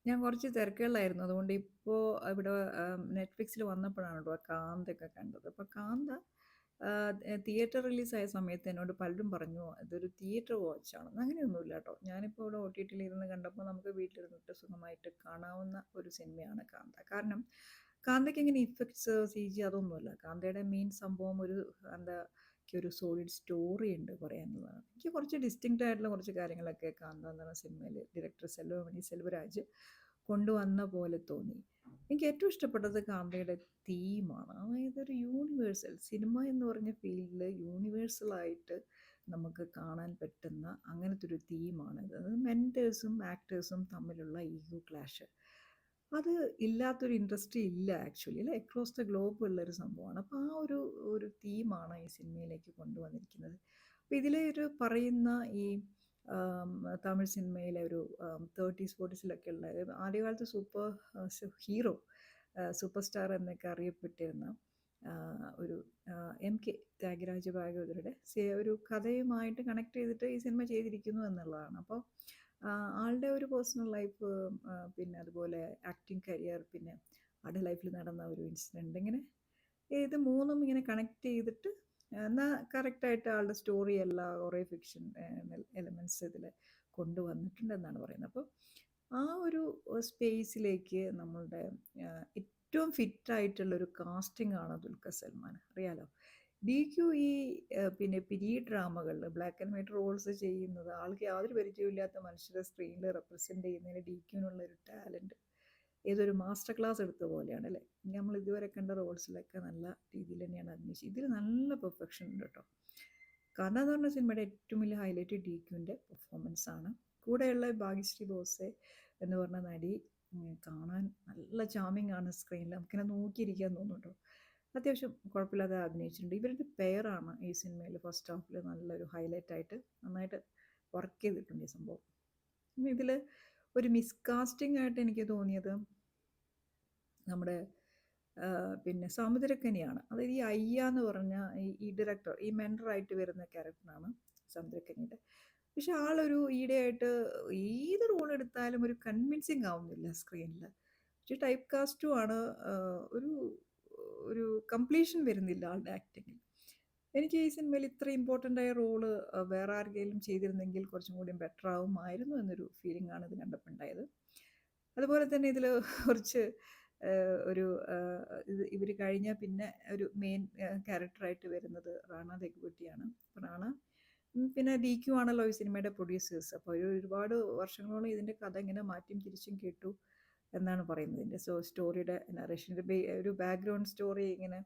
ഞാൻ കുറച്ച് തിരക്കുകളിലായിരുന്നു. അതുകൊണ്ട് ഇപ്പോൾ ഇവിടെ നെറ്റ്‌ഫ്ലിക്സിൽ വന്നപ്പോഴാണ് കേട്ടോ കാന്തയൊക്കെ കണ്ടത്. അപ്പോൾ കാന്ത തിയേറ്റർ റിലീസായ സമയത്ത് എന്നോട് പലരും പറഞ്ഞു, "ഇതൊരു തിയേറ്റർ വാച്ചാണെന്ന്." അങ്ങനെയൊന്നുമില്ല കേട്ടോ. ഞാനിപ്പോൾ ഇവിടെ ഒ-ടി-ടിയിൽ ഇരുന്ന് കണ്ടപ്പോൾ നമുക്ക് വീട്ടിലിരുന്നിട്ട് സുഖമായിട്ട് കാണാവുന്ന ഒരു സിനിമയാണ് കാന്ത. കാരണം കാന്തയ്ക്ക് ഇങ്ങനെ ഇഫക്ട്സ്, സിജി അതൊന്നുമല്ല. കാന്തയുടെ മെയിൻ സംഭവം ഒരു കാന്തയ്ക്കൊരു സോളിഡ് സ്റ്റോറി ഉണ്ട് പറയാനുള്ളതാണ്. എനിക്ക് കുറച്ച് ഡിസ്റ്റിങ്ക്റ്റ് ആയിട്ടുള്ള കുറച്ച് കാര്യങ്ങളൊക്കെ കാന്ത എന്ന് പറഞ്ഞ സിനിമയിൽ ഡയറക്ടർ സെൽവമണി സെൽവരാജ് കൊണ്ടുവന്ന പോലെ തോന്നി. എനിക്ക് ഏറ്റവും ഇഷ്ടപ്പെട്ടത് കാന്തയുടെ തീമാണ്. അതായത് ഒരു യൂണിവേഴ്സൽ സിനിമ എന്ന് പറഞ്ഞ ഫീൽഡിൽ യൂണിവേഴ്സലായിട്ട് നമുക്ക് കാണാൻ പറ്റുന്ന അങ്ങനത്തെ ഒരു തീമാണിത്. അത് മെൻറ്റേഴ്സും ആക്ടേഴ്സും തമ്മിലുള്ള ഈഗോ ക്ലാഷ്. അത് ഇല്ലാത്തൊരു ഇൻഡസ്ട്രി ഇല്ല ആക്ച്വലി അല്ലേ? അക്രോസ് ദ ഗ്ലോബ് ഉള്ളൊരു സംഭവമാണ്. അപ്പോൾ ആ ഒരു തീമാണ് ഈ സിനിമയിലേക്ക് കൊണ്ടുവന്നിരിക്കുന്നത്. അപ്പോൾ ഇതിലെ ഒരു പറയുന്ന ഈ ആം, തമിഴ് സിനിമയിലെ ഒരു 30s 40സിലൊക്കെ ഉള്ള ആദ്യകാലത്ത് ഹീറോ സൂപ്പർ സ്റ്റാർ എന്നൊക്കെ അറിയപ്പെട്ടിരുന്ന ഒരു എം കെ ത്യാഗരാജ ഭാഗവതരുടെ ഒരു കഥയുമായിട്ട് കണക്ട് ചെയ്തിട്ട് ഈ സിനിമ ചെയ്തിരിക്കുന്നു എന്നുള്ളതാണ്. അപ്പോൾ ആളുടെ ഒരു പേഴ്സണൽ ലൈഫ്, പിന്നെ അതുപോലെ ആക്ടിങ് കരിയർ, പിന്നെ ആളുടെ ലൈഫിൽ നടന്ന ഒരു ഇൻസിഡൻറ്റ്, ഇങ്ങനെ ഇത് മൂന്നും ഇങ്ങനെ കണക്ട് ചെയ്തിട്ട് എന്നാൽ കറക്റ്റായിട്ട് ആളുടെ സ്റ്റോറി അല്ല കുറേ ഫിക്ഷൻ എലമെൻറ്റ്സ് ഇതിൽ കൊണ്ടുവന്നിട്ടുണ്ടെന്നാണ് പറയുന്നത്. അപ്പോൾ ആ ഒരു സ്പേസിലേക്ക് നമ്മളുടെ ഏറ്റവും ഫിറ്റായിട്ടുള്ളൊരു കാസ്റ്റിംഗ് ആണ് ദുൽഖർ സൽമാൻ. അറിയാലോ, ഡി ക്യു ഈ പിന്നെ പീരീഡ് ഡ്രാമകളിൽ ബ്ലാക്ക് ആൻഡ് വൈറ്റ് റോൾസ് ചെയ്യുന്നത് ആൾക്ക് യാതൊരു പരിചയമില്ലാത്ത മനുഷ്യരെ സ്ക്രീനിൽ റെപ്രസെൻ്റ് ചെയ്യുന്നതിന് ഡി ക്യുവിനുള്ള ഒരു ടാലൻറ്റ് ഏതൊരു മാസ്റ്റർ ക്ലാസ് എടുത്ത പോലെയാണ് അല്ലേ. നമ്മൾ ഇതുവരെ കണ്ട റോൾസിലൊക്കെ നല്ല രീതിയിൽ തന്നെയാണ് അഭിനയിച്ചത്. ഇതിൽ നല്ല പെർഫെക്ഷൻ ഉണ്ട് കേട്ടോ. കഥ എന്ന് പറഞ്ഞ സിനിമയുടെ ഏറ്റവും വലിയ ഹൈലൈറ്റ് ഡി ക്യുവിൻ്റെ പെർഫോമൻസ് ആണ്. കൂടെയുള്ള ഭാഗ്യശ്രീ ബോസെ എന്ന് പറഞ്ഞ നടി കാണാൻ നല്ല ചാമിങ് ആണ് സ്ക്രീനിൽ. നമുക്കിങ്ങനെ നോക്കിയിരിക്കാൻ തോന്നും കേട്ടോ. അത്യാവശ്യം കുഴപ്പമില്ലാതെ അഭിനയിച്ചിട്ടുണ്ട്. ഇവരുടെ പെയറാണ് ഈ സിനിമയിൽ ഫസ്റ്റ് ഹാഫിൽ നല്ലൊരു ഹൈലൈറ്റ് ആയിട്ട് നന്നായിട്ട് വർക്ക് ചെയ്തിട്ടുണ്ട് ഈ സംഭവം. ഇതിൽ ഒരു മിസ്കാസ്റ്റിംഗ് ആയിട്ട് എനിക്ക് തോന്നിയത് നമ്മുടെ പിന്നെ സമുദ്രക്കനിയാണ്. അതായത് ഈ അയ്യ എന്ന് പറഞ്ഞ ഈ ഡയറക്ടർ, ഈ മെൻറ്ററായിട്ട് വരുന്ന ക്യാരക്ടറാണ് സമുദ്രക്കനിയുടെ. പക്ഷെ ആളൊരു ഈടെയായിട്ട് ഏത് റോൾ എടുത്താലും ഒരു കൺവിൻസിങ് ആവുന്നില്ല സ്ക്രീനിൽ. പക്ഷെ ടൈപ്പ് കാസ്റ്റും ആണ്. ഒരു ഒരു കംപ്ലീഷൻ വരുന്നില്ല ആളുടെ ആക്ടിങ്ങിൽ. എനിക്ക് ഈ സിനിമയിൽ ഇത്ര ഇമ്പോർട്ടൻ്റ് ആയ റോള് വേറെ ആർക്കെങ്കിലും ചെയ്തിരുന്നെങ്കിൽ കുറച്ചും കൂടി ബെറ്റർ ആവുമായിരുന്നു എന്നൊരു ഫീലിംഗ് ആണ് ഇത് കണ്ടപ്പോൾ ഉണ്ടായത്. അതുപോലെ തന്നെ ഇതിൽ കുറച്ച് ഒരു ഇത് ഇവർ കഴിഞ്ഞാൽ പിന്നെ ഒരു മെയിൻ ക്യാരക്ടറായിട്ട് വരുന്നത് റാണ ദഗ്ബൂട്ടിയാണ്. റാണ പിന്നെ ഡി ക്യു ആണല്ലോ ഈ സിനിമയുടെ പ്രൊഡ്യൂസേഴ്സ്. അപ്പോൾ ഒരുപാട് വർഷങ്ങളോളം ഇതിൻ്റെ കഥ ഇങ്ങനെ മാറ്റിയും തിരിച്ചും കേട്ടു എന്നാണ് പറയുന്നത്. ഇതിൻ്റെ സ്റ്റോറിയുടെ നറേഷൻ്റെ ഒരു ബാക്ക്ഗ്രൗണ്ട് സ്റ്റോറി ഇങ്ങനെ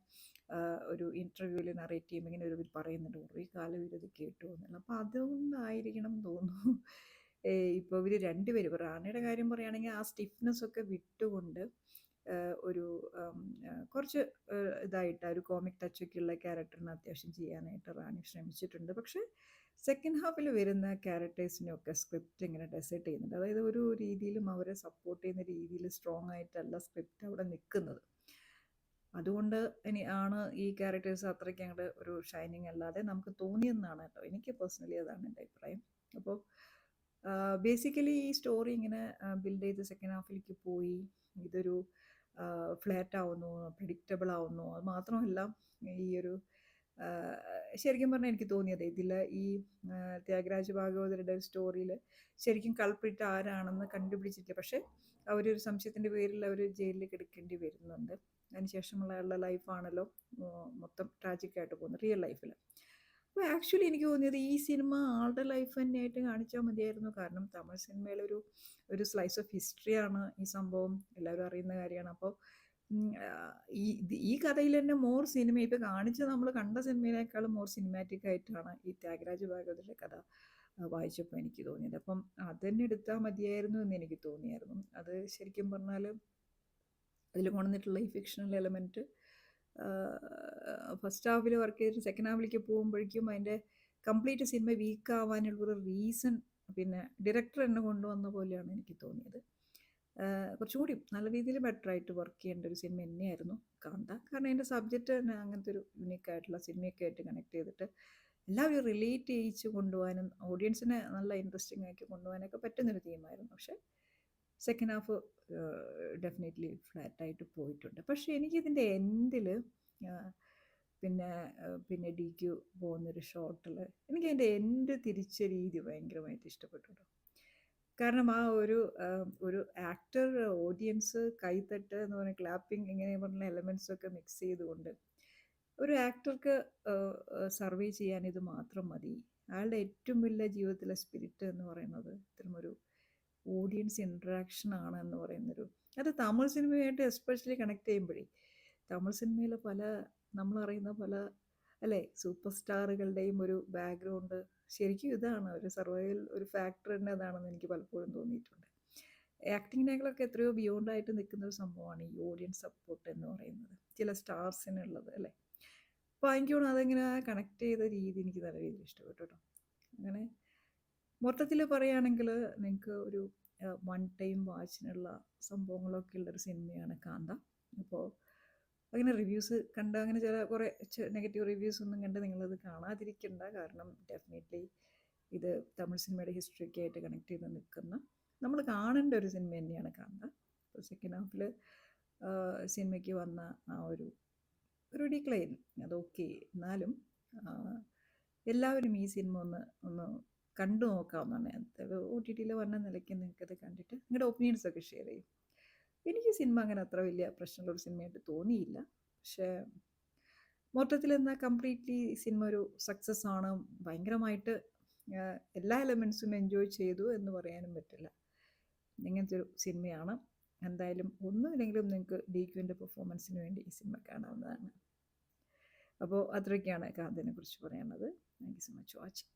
ഒരു ഇൻ്റർവ്യൂവിൽ നറേറ്റ് ചെയ്യുമ്പോൾ ഇങ്ങനെ ഒരു പറയുന്നുണ്ട് കുറേ കാലം ഇവരത് കേട്ടു എന്നുള്ളത്. അപ്പോൾ അതുകൊണ്ടായിരിക്കണം എന്ന് തോന്നുന്നു ഇപ്പോൾ ഇവർ രണ്ടുപേരും, ഇപ്പോൾ റാണയുടെ കാര്യം പറയുകയാണെങ്കിൽ ആ സ്റ്റിഫ്നെസ് ഒക്കെ വിട്ടുകൊണ്ട് ഒരു കുറച്ച് ഇതായിട്ട് ഒരു കോമിക് ടച്ചൊക്കെ ഉള്ള ക്യാരക്ടറിന് അത്യാവശ്യം ചെയ്യാനായിട്ട് റാണി ശ്രമിച്ചിട്ടുണ്ട്. പക്ഷേ സെക്കൻഡ് ഹാഫിൽ വരുന്ന ക്യാരക്ടേഴ്സിനെയൊക്കെ സ്ക്രിപ്റ്റ് ഇങ്ങനെ ഡെസേർട്ട് ചെയ്യുന്നുണ്ട്. അതായത് ഒരു രീതിയിലും അവരെ സപ്പോർട്ട് ചെയ്യുന്ന രീതിയിൽ സ്ട്രോങ് ആയിട്ടല്ല സ്ക്രിപ്റ്റ് അവിടെ നിൽക്കുന്നത്. അതുകൊണ്ട് ആണ് ഈ ക്യാരക്ടേഴ്സ് അത്രയ്ക്ക് അങ്ങോട്ട് ഒരു ഷൈനിങ് അല്ലാതെ നമുക്ക് തോന്നിയെന്നാണ് കേട്ടോ. എനിക്ക് പേഴ്സണലി അതാണ് എൻ്റെ അഭിപ്രായം. അപ്പോൾ ബേസിക്കലി ഈ സ്റ്റോറി ഇങ്ങനെ ബിൽഡ് ചെയ്ത് സെക്കൻഡ് ഹാഫിലേക്ക് പോയി ഇതൊരു ഫ്ലാറ്റ് ആവുന്നു, പ്രിഡിക്റ്റബിൾ ആവുന്നു. അത് മാത്രമല്ല ഈ ഒരു ശരിക്കും പറഞ്ഞാൽ എനിക്ക് തോന്നിയത് ഇതിൽ ഈ ത്യാഗരാജ ഭാഗവതരുടെ സ്റ്റോറിയിൽ ശരിക്കും കൾപ്രിറ്റ് ആരാണെന്ന് കണ്ടുപിടിച്ചിട്ടില്ല. പക്ഷേ അവരൊരു സംശയത്തിൻ്റെ പേരിൽ അവർ ജയിലിൽ കിടക്കേണ്ടി വരുന്നുണ്ട്. അതിനുശേഷമുള്ള ആളുടെ ലൈഫാണല്ലോ മൊത്തം ട്രാജിക്കായിട്ട് പോകുന്നത് റിയൽ ലൈഫിൽ. അപ്പോൾ ആക്ച്വലി എനിക്ക് തോന്നിയത് ഈ സിനിമ ആളുടെ ലൈഫ് തന്നെയായിട്ട് കാണിച്ചാൽ മതിയായിരുന്നു. കാരണം തമിഴ് സിനിമയിലൊരു ഒരു സ്ലൈസ് ഓഫ് ഹിസ്റ്ററിയാണ് ഈ സംഭവം, എല്ലാവരും അറിയുന്ന കാര്യമാണ്. അപ്പോൾ ഈ കഥയിൽ തന്നെ മോർ സിനിമ ഇപ്പോൾ നമ്മൾ കണ്ട സിനിമയിനേക്കാളും മോർ സിനിമാറ്റിക് ആയിട്ടാണ് ഈ ത്യാഗരാജ ഭാഗവതരുടെ കഥ വായിച്ചപ്പോൾ എനിക്ക് തോന്നിയത്. അപ്പം അതുതന്നെ എടുത്താൽ മതിയായിരുന്നു എന്ന് എനിക്ക് തോന്നിയായിരുന്നു. അത് ശരിക്കും പറഞ്ഞാൽ അതിൽ കൊണ്ടുവന്നിട്ടുള്ള ഈ ഫിക്ഷണൽ എലമെൻറ്റ് ഫസ്റ്റ് ഹാഫിൽ വർക്ക് ചെയ്തിട്ട് സെക്കൻഡ് ഹാഫിലേക്ക് പോകുമ്പോഴേക്കും അതിൻ്റെ കംപ്ലീറ്റ് സിനിമ വീക്കാവാനുള്ളൊരു റീസൺ പിന്നെ ഡയറക്ടർ എന്നെ കൊണ്ടുവന്ന പോലെയാണ് എനിക്ക് തോന്നിയത്. കുറച്ചുകൂടി നല്ല രീതിയിൽ ബെറ്ററായിട്ട് വർക്ക് ചെയ്യേണ്ട ഒരു സിനിമ തന്നെയായിരുന്നു കാന്ത. കാരണം അതിൻ്റെ സബ്ജക്റ്റ് തന്നെ അങ്ങനത്തെ ഒരു യുണീക്കായിട്ടുള്ള സിനിമയൊക്കെ ആയിട്ട് കണക്ട് ചെയ്തിട്ട് എല്ലാവരും റിലേറ്റ് ചെയ്യിച്ച് കൊണ്ടുപോകാനും ഓഡിയൻസിനെ നല്ല ഇൻട്രസ്റ്റിംഗ് ആക്കി കൊണ്ടുപോകാനൊക്കെ പറ്റുന്നൊരു തീമായിരുന്നു. പക്ഷേ സെക്കൻഡ് ഹാഫ് ഡെഫിനറ്റ്ലി ഫ്ലാറ്റായിട്ട് പോയിട്ടുണ്ട്. പക്ഷേ എനിക്കിതിൻ്റെ എൻഡിൽ പിന്നെ പിന്നെ ഡി ക്യു പോകുന്നൊരു ഷോട്ടിൽ എനിക്കതിൻ്റെ എൻഡ് തിരിച്ച രീതി ഭയങ്കരമായിട്ട് ഇഷ്ടപ്പെട്ടു കേട്ടോ. കാരണം ആ ഒരു ആക്ടർ, ഓഡിയൻസ്, കൈത്തട്ട് എന്ന് പറഞ്ഞ ക്ലാപ്പിംഗ് ഇങ്ങനെ പറഞ്ഞ എലമെൻസ് ഒക്കെ മിക്സ് ചെയ്തുകൊണ്ട് ഒരു ആക്ടർക്ക് സർവേ ചെയ്യാൻ ഇത് മാത്രം മതി. അയാളുടെ ഏറ്റവും വലിയ ജീവിതത്തിലെ സ്പിരിറ്റ് എന്ന് പറയുന്നത് ഇത്തരമൊരു ഓഡിയൻസ് ഇൻട്രാക്ഷൻ ആണ് എന്ന് പറയുന്നൊരു, അത് തമിഴ് സിനിമയായിട്ട് എസ്പെഷ്യലി കണക്ട് ചെയ്യുമ്പോഴേ, തമിഴ് സിനിമയിൽ പല നമ്മളറിയുന്ന പല അല്ലേ സൂപ്പർ സ്റ്റാറുകളുടെയും ഒരു ബാക്ക്ഗ്രൗണ്ട് ശരിക്കും ഇതാണ്, ഒരു സർവൈവൽ ഒരു ഫാക്ടർ തന്നെ അതാണെന്ന് എനിക്ക് പലപ്പോഴും തോന്നിയിട്ടുണ്ട്. ആക്ടിങ്ങിനേക്കാളൊക്കെ എത്രയോ ബിയോണ്ടായിട്ട് നിൽക്കുന്ന ഒരു സംഭവമാണ് ഈ ഓഡിയൻസ് സപ്പോർട്ട് എന്ന് പറയുന്നത്, ചില സ്റ്റാർസിനുള്ളത് അല്ലേ. അപ്പോൾ എനിക്ക് തോന്നുന്നു അതെങ്ങനെ കണക്ട് ചെയ്ത രീതി എനിക്ക് നല്ല രീതിയിൽ ഇഷ്ടപ്പെട്ടു കേട്ടോ. അങ്ങനെ മൊത്തത്തിൽ പറയുകയാണെങ്കിൽ നിങ്ങൾക്ക് ഒരു വൺ ടൈം വാച്ചിനുള്ള സംഭവങ്ങളൊക്കെ ഉള്ളൊരു സിനിമയാണ് കാന്ത. അപ്പോൾ അങ്ങനെ റിവ്യൂസ് കണ്ട അങ്ങനെ ചില കുറേ നെഗറ്റീവ് റിവ്യൂസ് ഒന്നും കണ്ട് നിങ്ങളത് കാണാതിരിക്കണ്ട. കാരണം ഡെഫിനറ്റ്ലി ഇത് തമിഴ് സിനിമയുടെ ഹിസ്റ്ററിയൊക്കെ ആയിട്ട് കണക്ട് ചെയ്ത് നിൽക്കുന്ന നമ്മൾ കാണേണ്ട ഒരു സിനിമ തന്നെയാണ് കാന്ത. അപ്പോൾ സെക്കൻഡ് ഹാഫിൽ സിനിമയ്ക്ക് വന്ന ആ ഒരു ഡിക്ലൈൻ അതൊക്കെ, എന്നാലും എല്ലാവരും ഈ സിനിമ ഒന്ന് കണ്ടു നോക്കാവുന്നതാണ്. OTT വന്ന നിലയ്ക്ക് നിങ്ങൾക്കത് കണ്ടിട്ട് നിങ്ങളുടെ ഒപ്പീനിയൻസൊക്കെ ഷെയർ ചെയ്യും. എനിക്ക് സിനിമ അങ്ങനെ അത്ര വലിയ പ്രശ്നമുള്ളൊരു സിനിമയായിട്ട് തോന്നിയില്ല. പക്ഷേ മൊത്തത്തിൽ എന്നാൽ കംപ്ലീറ്റ്ലി സിനിമ ഒരു സക്സസ് ആണ്. ഭയങ്കരമായിട്ട് എല്ലാ എലമെൻസും എൻജോയ് ചെയ്തു എന്ന് പറയാനും പറ്റില്ല. ഇങ്ങനത്തെ ഒരു സിനിമയാണ്. എന്തായാലും ഒന്നുമില്ലെങ്കിലും നിങ്ങൾക്ക് DQൻ്റെ പെർഫോമൻസിന് വേണ്ടി ഈ സിനിമ കാണാവുന്നതാണ്. അപ്പോൾ അത്രയൊക്കെയാണ് കാന്തനെ കുറിച്ച് പറയാനുള്ളത്. Thank you so much watching.